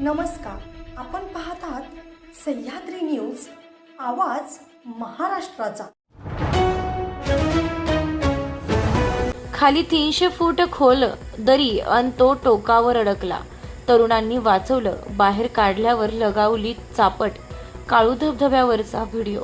नमस्कार, आपण पाहत आहात सह्याद्री न्यूज, आवाज महाराष्ट्राचा। खाली 300 फूट खोल दरी अन तो टोकावर अडकला। तरुणांनी वाचवलं, बाहेर काढल्यावर लगावली चापट। काळू धबधब्यावरचा व्हिडिओ।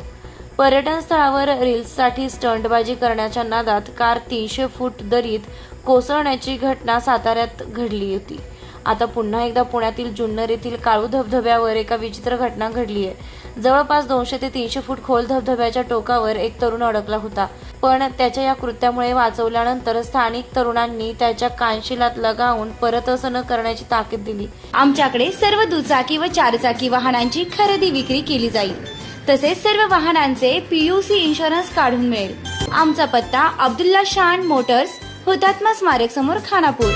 पर्यटन स्थळावर रील्ससाठी स्टंटबाजी करण्याच्या नादात कार 300 फूट दरीत कोसळण्याची घटना साताऱ्यात घडली होती। आता पुन्हा एकदा पुण्यातील जुन्नर येथील काळू धबधब्यावर एका विचित्र घटना घडली आहे। जवळपास 200 ते 300 फूट खोल धबधब्याच्या टोकावर एक तरुण अडकला होता, पण त्याच्या या कृत्यामुळे वाचवल्यानंतर स्थानिक तरुणांनी त्याच्या कानशिलात लगावून परत असं न करण्याची ताकीद दिली। आमच्याकडे सर्व दुचाकी व चारचाकी वाहनांची खरेदी विक्री केली जाईल, तसेच सर्व वाहनांचे PUC इन्शुरन्स काढून मिळेल। आमचा पत्ता अब्दुल्ला शान मोटर्स, हुतात्मा स्मारक समोर, खानापूर।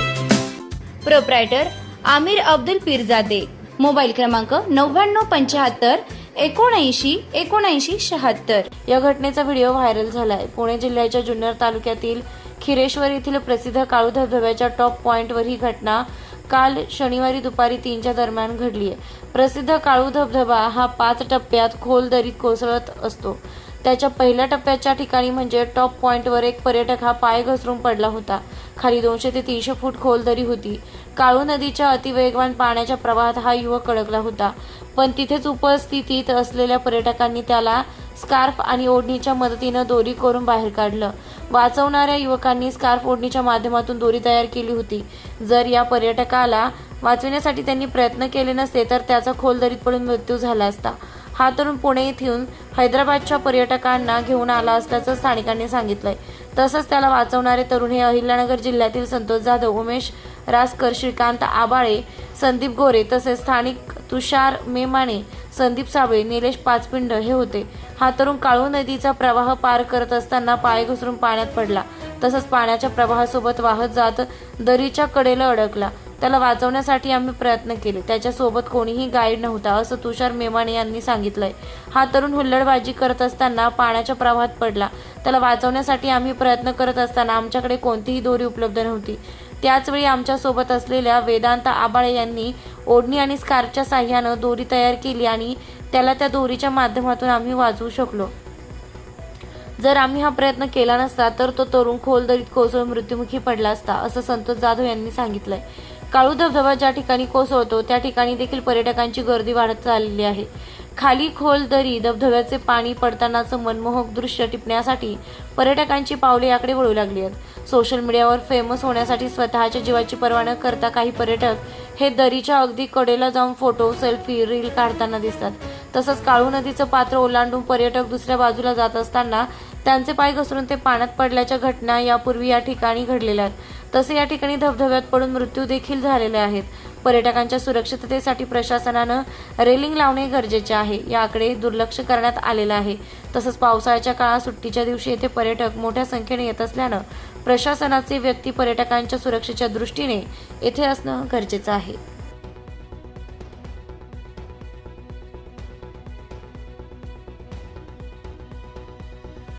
प्रोप्रायटर आमिर अब्दुल पीरजादे। मोबाईल क्रमांक 9975 79 79 76। या घटनेचा व्हिडिओ व्हायरल झालाय। पुणे जिल्ह्याच्या जुन्नर तालुक्यातील खिरेश्वर येथील प्रसिद्ध काळू धबधब्याच्या टॉप पॉइंटवर ही घटना काल शनिवारी दुपारी 3च्या दरम्यान घडली आहे। प्रसिद्ध काळू धबधबा हा 5 टप्प्यात खोल दरीत कोसळत असतो। त्याच्या पहिल्या टप्प्याच्या ठिकाणी म्हणजे टॉप पॉइंटवर एक पर्यटक हा पाय घसरून पडला होता। खाली 200 ते 300 फूट खोल दरी होती। काळू नदीच्या अतिवेगवान पाण्याच्या प्रवाहात हा युवक अडकला होता, पण तिथेच उपस्थित असलेल्या पर्यटकांनी त्याला स्कार्फ आणि ओढणीच्या मदतीने दोरी करून बाहेर काढलं। वाचवणाऱ्या युवकांनी स्कार्फ ओढणीच्या माध्यमातून दोरी तयार केली होती। जर या पर्यटकाला वाचवण्यासाठी त्यांनी प्रयत्न केले नसते तर त्याचा खोल दरीत पडून मृत्यू झाला असता। हा तरुण पुणे येथून हैदराबादच्या पर्यटकांना घेऊन आला असल्याचं स्थानिकांनी सांगितलंय। तसंच त्याला वाचवणारे तरुण हे अहिल्यानगर जिल्ह्यातील संतोष जाधव, उमेश रासकर, श्रीकांत आबाळे, संदीप गोरे तसेच स्थानिक तुषार मेमाने, संदीप साबळे, निलेश पाचपिंड हे होते। हा तरुण काळू नदीचा प्रवाह पार करत असताना पाय घसरून पाण्यात पडला, तसंच पाण्याच्या प्रवाहासोबत वाहत जात दरीच्या कडेला अडकला। त्याला वाचवण्यासाठी आम्ही प्रयत्न केले, त्याच्यासोबत कोणीही गाईड नव्हता असं तुषार मेमाने यांनी सांगितलंय। हा तरुण हुल्लडबाजी करत असताना पाण्याच्या प्रवाहात पडला। त्याला वाचवण्यासाठी आम्ही प्रयत्न करत असताना आमच्याकडे कोणतीही दोरी उपलब्ध नव्हती। त्याचवेळी आमच्या सोबत असलेल्या वेदांत आबाळे यांनी ओढणी आणि स्कार्फच्या साह्यानं दोरी तयार केली आणि त्याला त्या दोरीच्या माध्यमातून आम्ही वाचवू शकलो। जर आम्ही हा प्रयत्न केला नसता तर तो तरुण खोल दरीत कोसळून मृत्युमुखी पडला असता असं संतोष जाधव यांनी सांगितलंय। काळू धबधबा ज्या ठिकाणी कोसळतो त्या ठिकाणी देखील पर्यटकांची गर्दी वाढत चालली आहे। खाली खोल दरी धबधब्याचे पाणी पडतानाचं मनमोहक दृश्य टिपण्यासाठी पर्यटकांची पावले याकडे वळू लागली आहेत। सोशल मीडियावर फेमस होण्यासाठी स्वतःच्या जीवाची पर्वा न करता काही पर्यटक हे दरीच्या अगदी कडेला जाऊन फोटो, सेल्फी, रील काढताना दिसतात। तसंच काळू नदीचं पात्र ओलांडून पर्यटक दुसऱ्या बाजूला जात असताना त्यांचे पाय घसरून ते पाण्यात पडल्याच्या घटना यापूर्वी या ठिकाणी घडलेल्या आहेत। तसे या ठिकाणी धबधब्यात पडून मृत्यू देखील झालेले आहेत। पर्यटकांच्या सुरक्षिततेसाठी प्रशासनानं रेलिंग लावणे गरजेचे आहे, याकडे दुर्लक्ष करण्यात आलेलं आहे। तसंच पावसाळ्याच्या काळात सुट्टीच्या दिवशी येथे पर्यटक मोठ्या संख्येने येत असल्यानं प्रशासनाचे व्यक्ती पर्यटकांच्या सुरक्षेच्या दृष्टीने येथे असणं गरजेचं आहे।